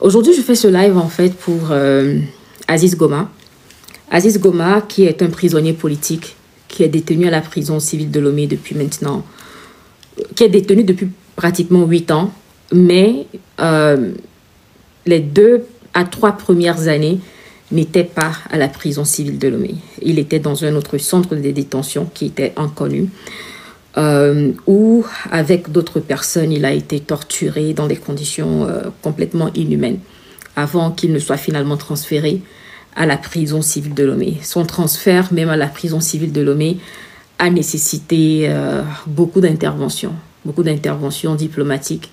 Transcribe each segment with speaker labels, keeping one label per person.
Speaker 1: Aujourd'hui, je fais ce live en fait pour Aziz Goma. Aziz Goma, qui est un prisonnier politique, qui est détenu à la prison civile de Lomé depuis maintenant, qui est détenu depuis pratiquement 8 ans, mais les 2 à 3 premières années n'était pas à la prison civile de Lomé. Il était dans un autre centre de détention qui était inconnu, où, avec d'autres personnes, il a été torturé dans des conditions complètement inhumaines avant qu'il ne soit finalement transféré à la prison civile de Lomé. Son transfert, même à la prison civile de Lomé, a nécessité beaucoup d'interventions diplomatiques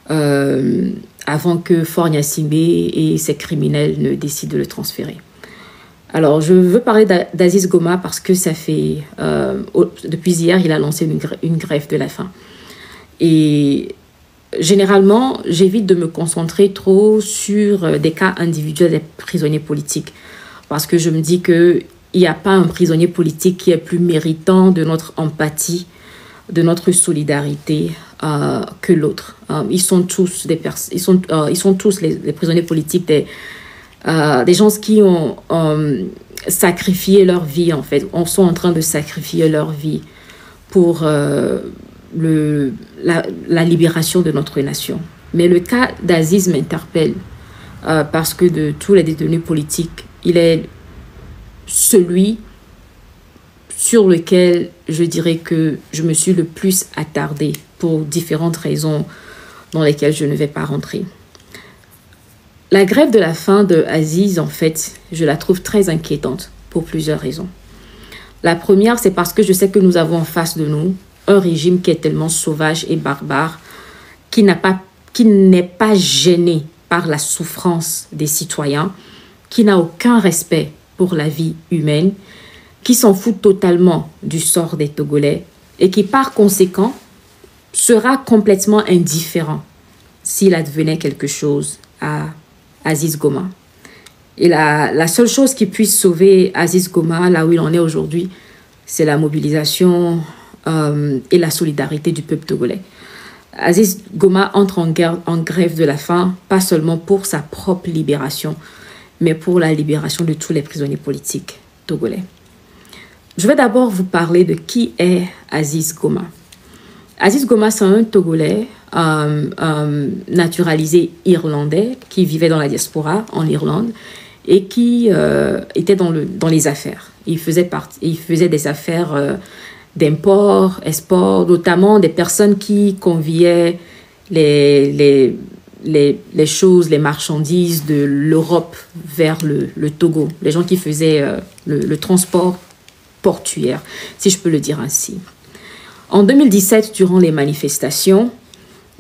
Speaker 1: avant que Faure Gnassingbé et ses criminels ne décident de le transférer. Alors, je veux parler d'Aziz Goma parce que ça fait... depuis hier, il a lancé une grève de la faim. Et généralement, j'évite de me concentrer trop sur des cas individuels des prisonniers politiques. Parce que je me dis qu'il n'y a pas un prisonnier politique qui est plus méritant de notre empathie, de notre solidarité que l'autre. Ils sont tous les prisonniers politiques des gens qui ont sacrifié leur vie, en fait. On sont en train de sacrifier leur vie pour la libération de notre nation. Mais le cas d'Aziz m'interpelle parce que de tous les détenus politiques, il est celui sur lequel je dirais que je me suis le plus attardée pour différentes raisons dans lesquelles je ne vais pas rentrer. La grève de la faim de Aziz, en fait, je la trouve très inquiétante pour plusieurs raisons. La première, c'est parce que je sais que nous avons en face de nous un régime qui est tellement sauvage et barbare, qui n'est pas gêné par la souffrance des citoyens, qui n'a aucun respect pour la vie humaine, qui s'en fout totalement du sort des Togolais et qui, par conséquent, sera complètement indifférent s'il advenait quelque chose à Aziz Goma. Et la seule chose qui puisse sauver Aziz Goma, là où il en est aujourd'hui, c'est la mobilisation et la solidarité du peuple togolais. Aziz Goma entre en grève de la faim, pas seulement pour sa propre libération, mais pour la libération de tous les prisonniers politiques togolais. Je vais d'abord vous parler de qui est Aziz Goma. Aziz Goma, c'est un Togolais naturalisé irlandais qui vivait dans la diaspora en Irlande et qui était dans les affaires. Il faisait des affaires d'import, export, notamment des personnes qui conviaient les choses, les marchandises de l'Europe vers le Togo. Les gens qui faisaient le transport portuaire, si je peux le dire ainsi. En 2017, durant les manifestations,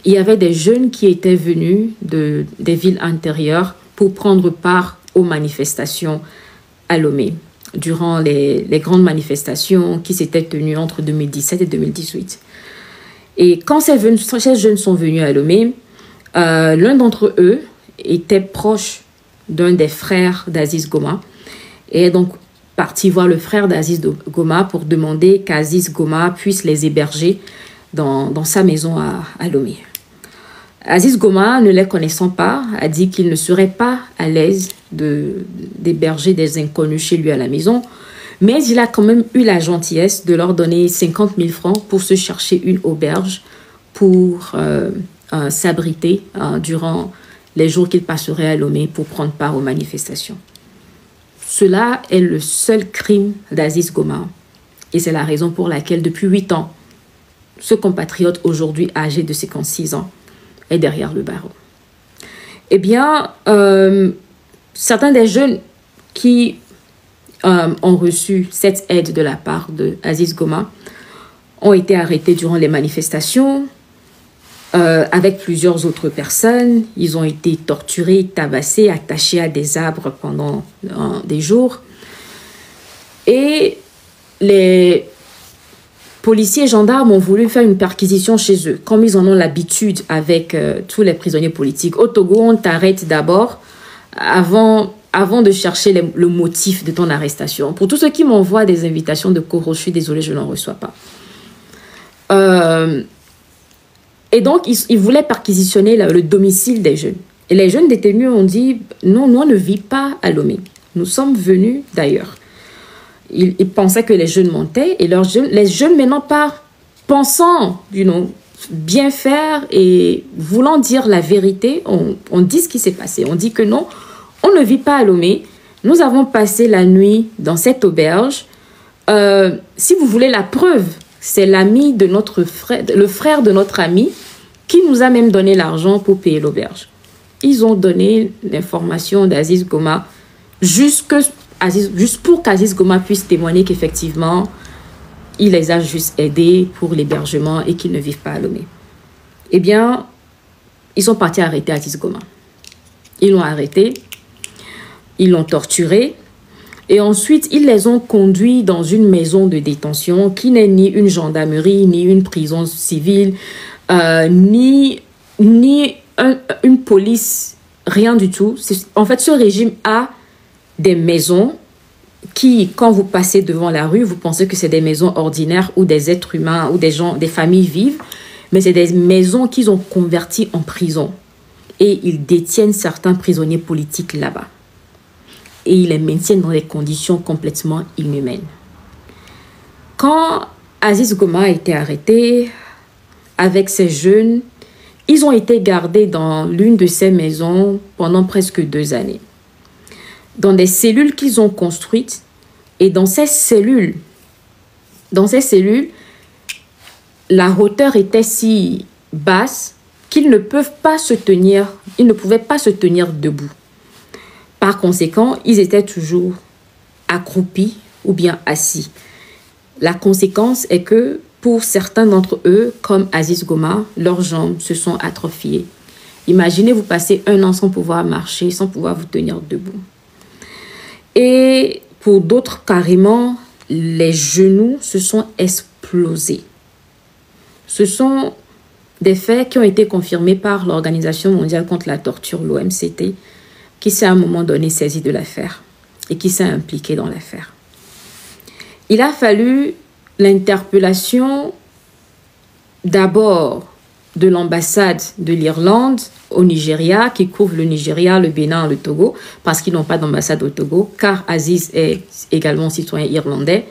Speaker 1: il y avait des jeunes qui étaient venus des villes intérieures pour prendre part aux manifestations à Lomé, durant les grandes manifestations qui s'étaient tenues entre 2017 et 2018. Et quand ces jeunes sont venus à Lomé, l'un d'entre eux était proche d'un des frères d'Aziz Goma et donc parti voir le frère d'Aziz Goma pour demander qu'Aziz Goma puisse les héberger dans sa maison à Lomé. Aziz Goma, ne les connaissant pas, a dit qu'il ne serait pas à l'aise d'héberger des inconnus chez lui à la maison, mais il a quand même eu la gentillesse de leur donner 50 000 francs pour se chercher une auberge pour s'abriter durant les jours qu'il passerait à Lomé pour prendre part aux manifestations. Cela est le seul crime d'Aziz Goma. Et c'est la raison pour laquelle, depuis 8 ans, ce compatriote aujourd'hui âgé de 56 ans est derrière le barreau. Eh bien, certains des jeunes qui ont reçu cette aide de la part d'Aziz Goma ont été arrêtés durant les manifestations avec plusieurs autres personnes. Ils ont été torturés, tabassés, attachés à des arbres pendant des jours. Et les policiers et gendarmes ont voulu faire une perquisition chez eux, comme ils en ont l'habitude avec tous les prisonniers politiques. Au Togo, on t'arrête d'abord avant de chercher le motif de ton arrestation. Pour tous ceux qui m'envoient des invitations de Koro, je suis désolée, je n'en reçois pas. Et donc, ils voulaient perquisitionner le domicile des jeunes. Et les jeunes détenus ont dit, non, nous on ne vit pas à Lomé. Nous sommes venus d'ailleurs. Ils pensaient que les jeunes mentaient et les jeunes maintenant partent pensant bien faire et voulant dire la vérité. On dit ce qui s'est passé. On dit que non, on ne vit pas à Lomé. Nous avons passé la nuit dans cette auberge. Si vous voulez la preuve, c'est l'ami de notre frère, le frère de notre ami qui nous a même donné l'argent pour payer l'auberge. Ils ont donné l'information d'Aziz Goma juste pour qu'Aziz Goma puisse témoigner qu'effectivement, il les a juste aidés pour l'hébergement et qu'ils ne vivent pas à Lomé. Eh bien, ils sont partis arrêter Aziz Goma. Ils l'ont arrêté, ils l'ont torturé et ensuite, ils les ont conduits dans une maison de détention qui n'est ni une gendarmerie, ni une prison civile, ni une police, rien du tout. En fait, ce régime a des maisons qui, quand vous passez devant la rue, vous pensez que c'est des maisons ordinaires où des êtres humains ou des familles vivent, mais c'est des maisons qu'ils ont converties en prison. Et ils détiennent certains prisonniers politiques là-bas. Et ils les maintiennent dans des conditions complètement inhumaines. Quand Aziz Goma a été arrêté avec ses jeunes, ils ont été gardés dans l'une de ces maisons pendant presque 2 années. Dans des cellules qu'ils ont construites. Et dans ces cellules, la hauteur était si basse qu'ils ne pouvaient pas se tenir debout. Par conséquent, ils étaient toujours accroupis ou bien assis. La conséquence est que pour certains d'entre eux, comme Aziz Goma, leurs jambes se sont atrophiées. Imaginez vous passer 1 an sans pouvoir marcher, sans pouvoir vous tenir debout. Et pour d'autres, carrément, les genoux se sont explosés. Ce sont des faits qui ont été confirmés par l'Organisation mondiale contre la torture, l'OMCT, qui s'est à un moment donné saisi de l'affaire et qui s'est impliqué dans l'affaire. Il a fallu l'interpellation d'abord de l'ambassade de l'Irlande au Nigeria, qui couvre le Nigeria, le Bénin, le Togo, parce qu'ils n'ont pas d'ambassade au Togo, car Aziz est également citoyen irlandais.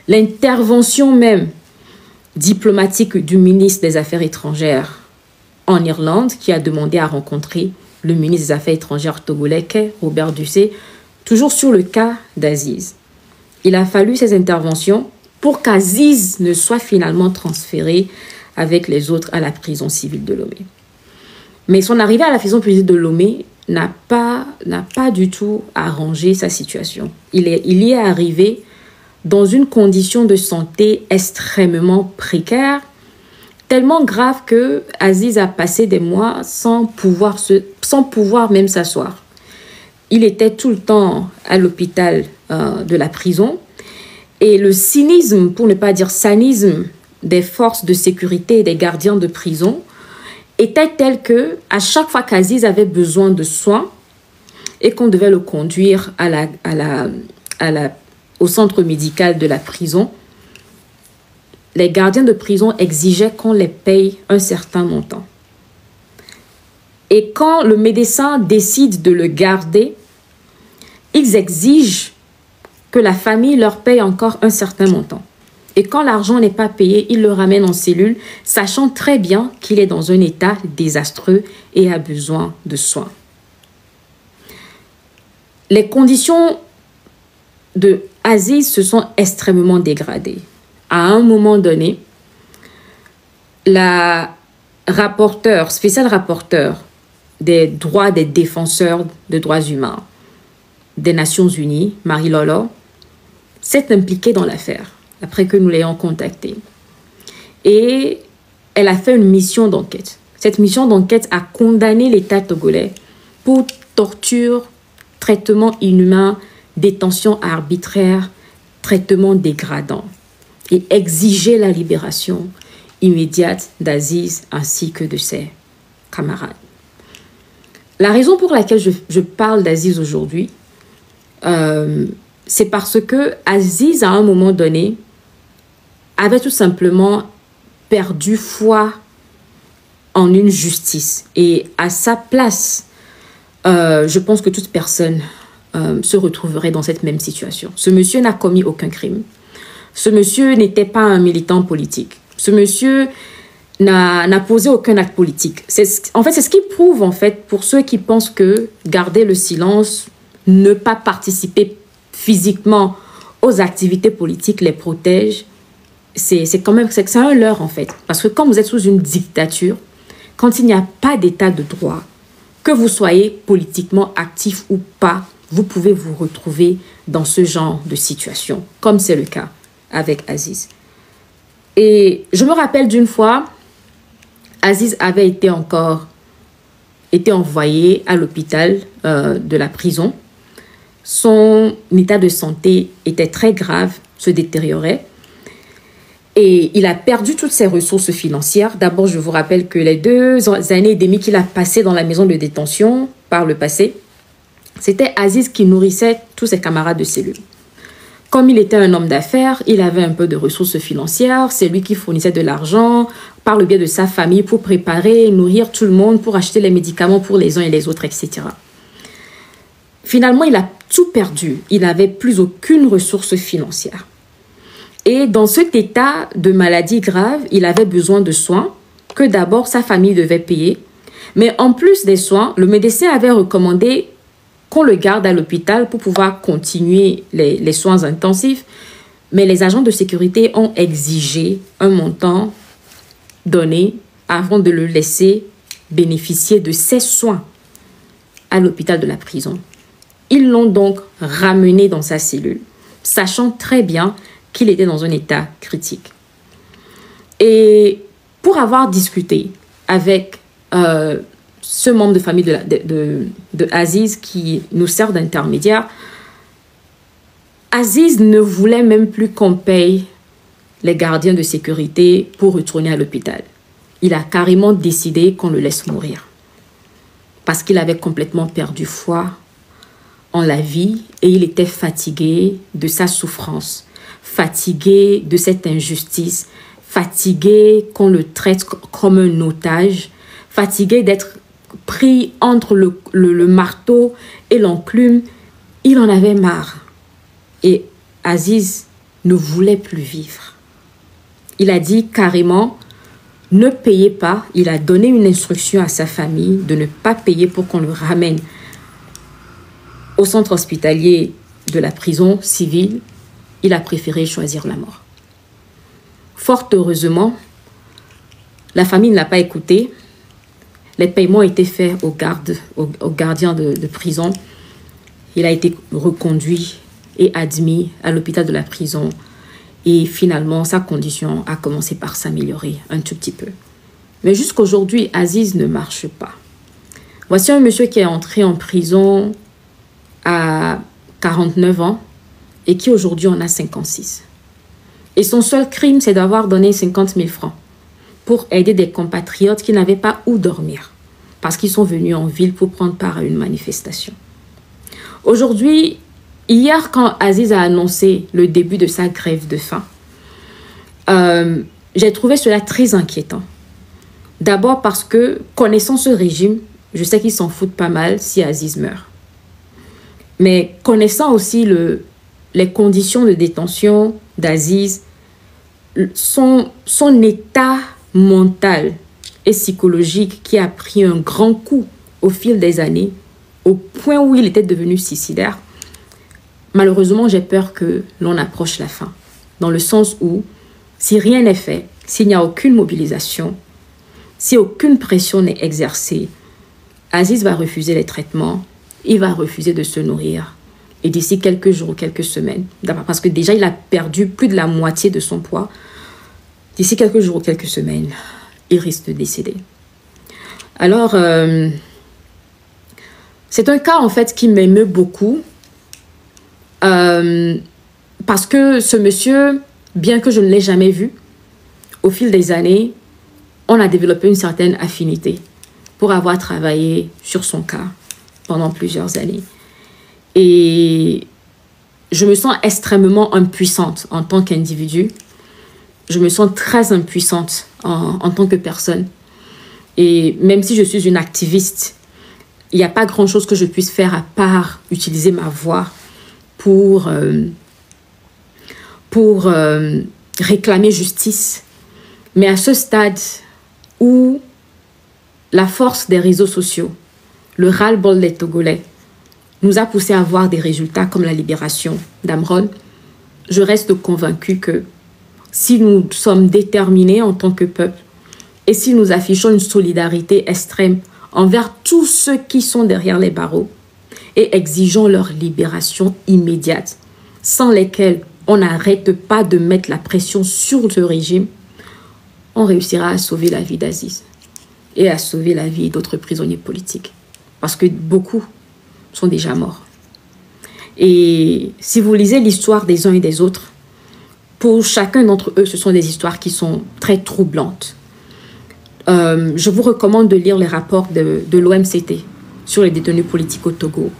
Speaker 1: L'intervention même diplomatique du ministre des Affaires étrangères en Irlande, qui a demandé à rencontrer le ministre des Affaires étrangères togolais, Robert Dussé, toujours sur le cas d'Aziz. Il a fallu ces interventions pour qu'Aziz ne soit finalement transféré avec les autres à la prison civile de Lomé. Mais son arrivée à la prison civile de Lomé n'a pas du tout arrangé sa situation. Il y est arrivé dans une condition de santé extrêmement précaire, tellement grave que Aziz a passé des mois sans pouvoir même s'asseoir. Il était tout le temps à l'hôpital de la prison et le cynisme, pour ne pas dire sanisme, des forces de sécurité et des gardiens de prison était tel que à chaque fois qu'Aziz avait besoin de soins et qu'on devait le conduire au centre médical de la prison, les gardiens de prison exigeaient qu'on les paye un certain montant. Et quand le médecin décide de le garder, ils exigent que la famille leur paye encore un certain montant. Et quand l'argent n'est pas payé, ils le ramènent en cellule, sachant très bien qu'il est dans un état désastreux et a besoin de soins. Les conditions de Aziz se sont extrêmement dégradées. À un moment donné, la spéciale rapporteure des droits des défenseurs de droits humains des Nations Unies, Marie Lolo, s'est impliquée dans l'affaire après que nous l'ayons contactée. Et elle a fait une mission d'enquête. Cette mission d'enquête a condamné l'État togolais pour torture, traitement inhumain, détention arbitraire, traitement dégradant et exiger la libération immédiate d'Aziz ainsi que de ses camarades. La raison pour laquelle je parle d'Aziz aujourd'hui, c'est parce que Aziz, à un moment donné, avait tout simplement perdu foi en une justice. Et à sa place, je pense que toute personne se retrouverait dans cette même situation. Ce monsieur n'a commis aucun crime. Ce monsieur n'était pas un militant politique. Ce monsieur n'a posé aucun acte politique. En fait, c'est ce qui prouve, en fait, pour ceux qui pensent que garder le silence, ne pas participer physiquement aux activités politiques les protège, c'est un leurre, en fait. Parce que quand vous êtes sous une dictature, quand il n'y a pas d'état de droit, que vous soyez politiquement actif ou pas, vous pouvez vous retrouver dans ce genre de situation, comme c'est le cas avec Aziz. Et je me rappelle d'une fois, Aziz avait été envoyé à l'hôpital de la prison. Son état de santé était très grave, se détériorait. Et il a perdu toutes ses ressources financières. D'abord, je vous rappelle que les 2 années et demie qu'il a passées dans la maison de détention par le passé, c'était Aziz qui nourrissait tous ses camarades de cellule. Comme il était un homme d'affaires, il avait un peu de ressources financières. C'est lui qui fournissait de l'argent par le biais de sa famille pour préparer, nourrir tout le monde, pour acheter les médicaments pour les uns et les autres, etc. Finalement, il a tout perdu. Il n'avait plus aucune ressource financière. Et dans cet état de maladie grave, il avait besoin de soins que d'abord sa famille devait payer. Mais en plus des soins, le médecin avait recommandé qu'on le garde à l'hôpital pour pouvoir continuer les soins intensifs. Mais les agents de sécurité ont exigé un montant donné avant de le laisser bénéficier de ces soins à l'hôpital de la prison. Ils l'ont donc ramené dans sa cellule, sachant très bien qu'il était dans un état critique. Et pour avoir discuté avec ce membre de famille de Aziz qui nous sert d'intermédiaire, Aziz ne voulait même plus qu'on paye les gardiens de sécurité pour retourner à l'hôpital. Il a carrément décidé qu'on le laisse mourir. Parce qu'il avait complètement perdu foi en la vie et il était fatigué de sa souffrance, fatigué de cette injustice, fatigué qu'on le traite comme un otage, fatigué d'être pris entre le marteau et l'enclume. Il en avait marre. Et Aziz ne voulait plus vivre. Il a dit carrément, ne payez pas. Il a donné une instruction à sa famille de ne pas payer pour qu'on le ramène au centre hospitalier de la prison civile. Il a préféré choisir la mort. Fort heureusement, la famille ne l'a pas écouté. Les paiements ont été faits aux gardiens de prison. Il a été reconduit et admis à l'hôpital de la prison. Et finalement, sa condition a commencé par s'améliorer un tout petit peu. Mais jusqu'aujourd'hui, Aziz ne marche pas. Voici un monsieur qui est entré en prison à 49 ans et qui aujourd'hui en a 56. Et son seul crime, c'est d'avoir donné 50 000 francs pour aider des compatriotes qui n'avaient pas où dormir parce qu'ils sont venus en ville pour prendre part à une manifestation. Aujourd'hui, hier, quand Aziz a annoncé le début de sa grève de faim, j'ai trouvé cela très inquiétant. D'abord parce que, connaissant ce régime, je sais qu'ils s'en foutent pas mal si Aziz meurt. Mais connaissant aussi les conditions de détention d'Aziz, son état mental et psychologique qui a pris un grand coup au fil des années, au point où il était devenu suicidaire, malheureusement, j'ai peur que l'on approche la fin. Dans le sens où, si rien n'est fait, s'il n'y a aucune mobilisation, si aucune pression n'est exercée, Aziz va refuser les traitements, il va refuser de se nourrir. Et d'ici quelques jours ou quelques semaines, parce que déjà il a perdu plus de la moitié de son poids, d'ici quelques jours ou quelques semaines, il risque de décéder. Alors, c'est un cas en fait qui m'émeut beaucoup, parce que ce monsieur, bien que je ne l'ai jamais vu, au fil des années, on a développé une certaine affinité pour avoir travaillé sur son cas pendant plusieurs années. Et je me sens extrêmement impuissante en tant qu'individu. Je me sens très impuissante en tant que personne. Et même si je suis une activiste, il n'y a pas grand-chose que je puisse faire à part utiliser ma voix pour réclamer justice. Mais à ce stade où la force des réseaux sociaux, le ras-le-bol des Togolais, nous a poussé à voir des résultats comme la libération d'Amron, je reste convaincue que si nous sommes déterminés en tant que peuple et si nous affichons une solidarité extrême envers tous ceux qui sont derrière les barreaux et exigeons leur libération immédiate, sans lesquels on n'arrête pas de mettre la pression sur le régime, on réussira à sauver la vie d'Aziz et à sauver la vie d'autres prisonniers politiques. Parce que beaucoup sont déjà morts. Et si vous lisez l'histoire des uns et des autres, pour chacun d'entre eux, ce sont des histoires qui sont très troublantes. Je vous recommande de lire les rapports de l'OMCT sur les détenus politiques au Togo.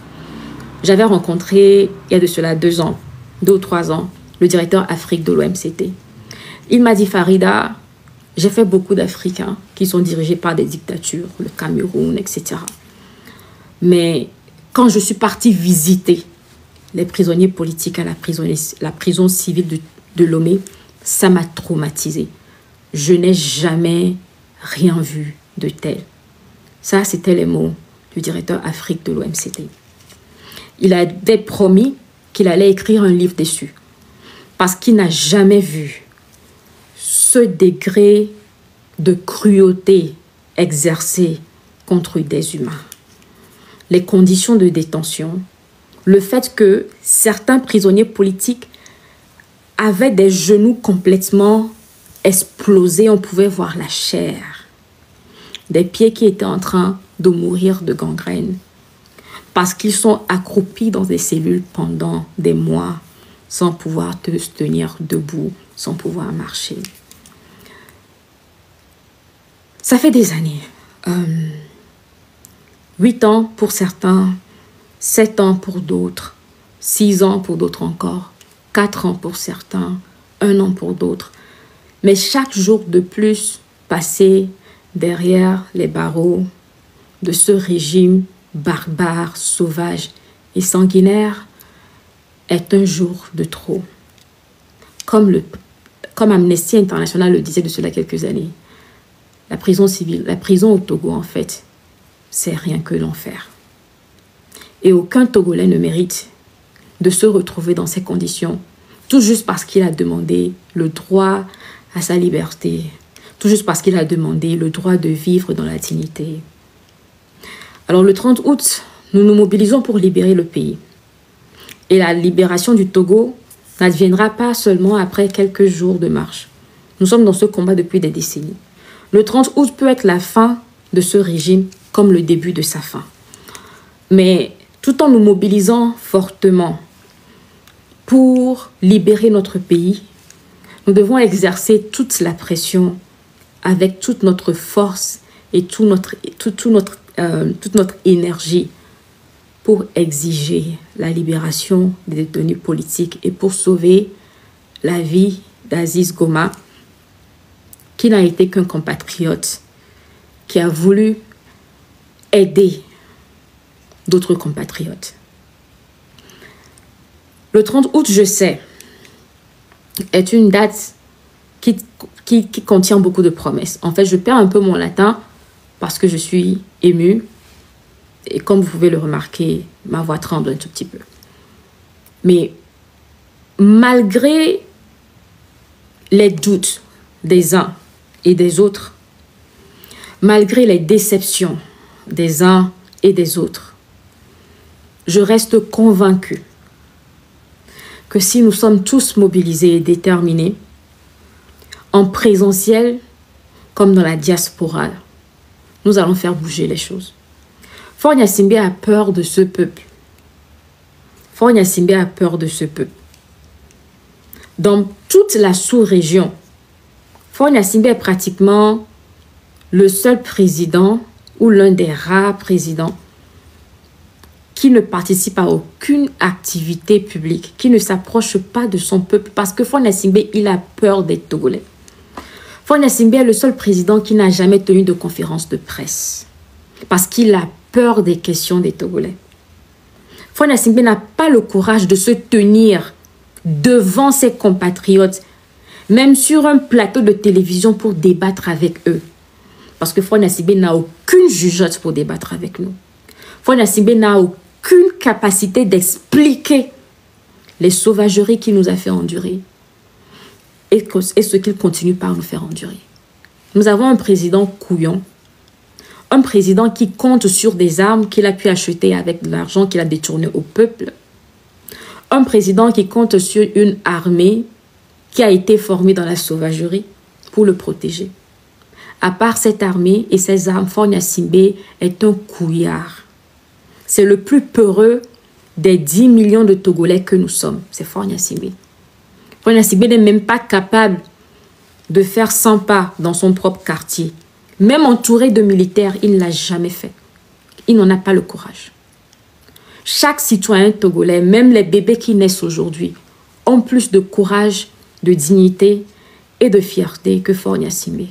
Speaker 1: J'avais rencontré, il y a de cela 2 ans, 2 ou 3 ans, le directeur Afrique de l'OMCT. Il m'a dit, Farida, j'ai fait beaucoup d'Africains qui sont dirigés par des dictatures, le Cameroun, etc. Mais quand je suis partie visiter les prisonniers politiques à la prison civile de Lomé, ça m'a traumatisée. Je n'ai jamais rien vu de tel. Ça, c'était les mots du directeur Afrique de l'OMCT. Il avait promis qu'il allait écrire un livre dessus parce qu'il n'a jamais vu ce degré de cruauté exercée contre des humains. Les conditions de détention, le fait que certains prisonniers politiques avaient des genoux complètement explosés, on pouvait voir la chair, des pieds qui étaient en train de mourir de gangrène parce qu'ils sont accroupis dans des cellules pendant des mois sans pouvoir se tenir debout, sans pouvoir marcher. Ça fait des années. 8 ans pour certains, 7 ans pour d'autres, 6 ans pour d'autres encore, 4 ans pour certains, 1 an pour d'autres. Mais chaque jour de plus passé derrière les barreaux de ce régime barbare, sauvage et sanguinaire est un jour de trop. Comme Amnesty International le disait de cela quelques années, la prison civile, la prison au Togo en fait, c'est rien que l'enfer. Et aucun Togolais ne mérite de se retrouver dans ces conditions, tout juste parce qu'il a demandé le droit à sa liberté, tout juste parce qu'il a demandé le droit de vivre dans la dignité. Alors le 30 août, nous nous mobilisons pour libérer le pays. Et la libération du Togo n'adviendra pas seulement après quelques jours de marche. Nous sommes dans ce combat depuis des décennies. Le 30 août peut être la fin de ce régime comme le début de sa fin. Mais tout en nous mobilisant fortement pour libérer notre pays, nous devons exercer toute la pression avec toute notre force et toute notre énergie pour exiger la libération des détenus politiques et pour sauver la vie d'Aziz Goma, qui n'a été qu'un compatriote qui a voulu aider d'autres compatriotes. Le 30 août, je sais, est une date qui contient beaucoup de promesses. En fait, je perds un peu mon latin parce que je suis émue. Et comme vous pouvez le remarquer, ma voix tremble un tout petit peu. Mais malgré les doutes des uns et des autres, malgré les déceptions des uns et des autres, je reste convaincue que si nous sommes tous mobilisés et déterminés, en présentiel comme dans la diaspora, nous allons faire bouger les choses. Faure Gnassingbé a peur de ce peuple. Faure Gnassingbé a peur de ce peuple. Dans toute la sous-région, Faure Gnassingbé est pratiquement le seul président ou l'un des rares présidents qui ne participe à aucune activité publique, qui ne s'approche pas de son peuple parce que Faure Gnassingbé, il a peur des Togolais. Faure Gnassingbé est le seul président qui n'a jamais tenu de conférence de presse parce qu'il a peur des questions des Togolais. Faure Gnassingbé n'a pas le courage de se tenir devant ses compatriotes, même sur un plateau de télévision pour débattre avec eux. Parce que Faure Gnassingbé n'a aucune jugeote pour débattre avec nous. Faure Gnassingbé n'a aucune capacité d'expliquer les sauvageries qu'il nous a fait endurer et ce qu'il continue par nous faire endurer. Nous avons un président couillon, un président qui compte sur des armes qu'il a pu acheter avec de l'argent qu'il a détourné au peuple, un président qui compte sur une armée qui a été formée dans la sauvagerie pour le protéger. À part cette armée et ses armes, Faure Gnassingbé est un couillard. C'est le plus peureux des 10 millions de Togolais que nous sommes. C'est Faure Gnassingbé. Faure Gnassingbé n'est même pas capable de faire 100 pas dans son propre quartier. Même entouré de militaires, il ne l'a jamais fait. Il n'en a pas le courage. Chaque citoyen togolais, même les bébés qui naissent aujourd'hui, ont plus de courage, de dignité et de fierté que Faure Gnassingbé.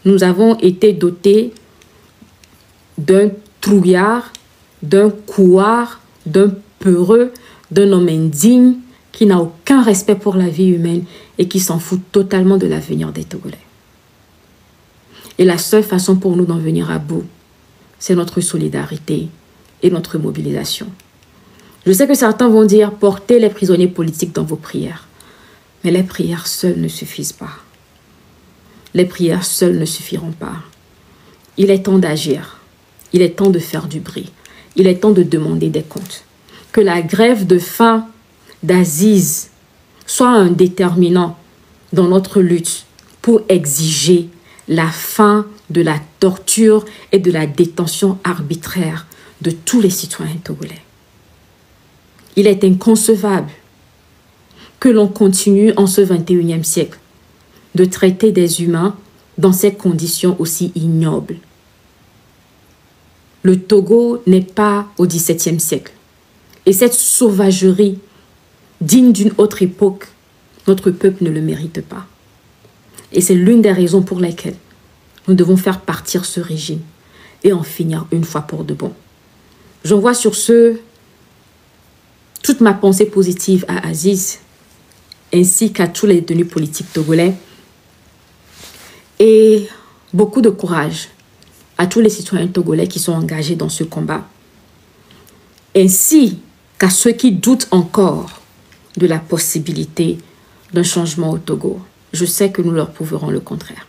Speaker 1: Nous avons été dotés d'un trouillard, d'un couard, d'un peureux, d'un homme indigne qui n'a aucun respect pour la vie humaine et qui s'en fout totalement de l'avenir des Togolais. Et la seule façon pour nous d'en venir à bout, c'est notre solidarité et notre mobilisation. Je sais que certains vont dire, portez les prisonniers politiques dans vos prières. Mais les prières seules ne suffisent pas. Les prières seules ne suffiront pas. Il est temps d'agir. Il est temps de faire du bruit. Il est temps de demander des comptes. Que la grève de faim d'Aziz soit un déterminant dans notre lutte pour exiger la fin de la torture et de la détention arbitraire de tous les citoyens togolais. Il est inconcevable que l'on continue en ce 21e siècle de traiter des humains dans ces conditions aussi ignobles. Le Togo n'est pas au XVIIe siècle. Et cette sauvagerie, digne d'une autre époque, notre peuple ne le mérite pas. Et c'est l'une des raisons pour lesquelles nous devons faire partir ce régime et en finir une fois pour de bon. J'envoie sur ce toute ma pensée positive à Aziz, ainsi qu'à tous les détenus politiques togolais, et beaucoup de courage à tous les citoyens togolais qui sont engagés dans ce combat, ainsi qu'à ceux qui doutent encore de la possibilité d'un changement au Togo. Je sais que nous leur prouverons le contraire.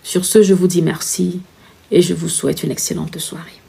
Speaker 1: Sur ce, je vous dis merci et je vous souhaite une excellente soirée.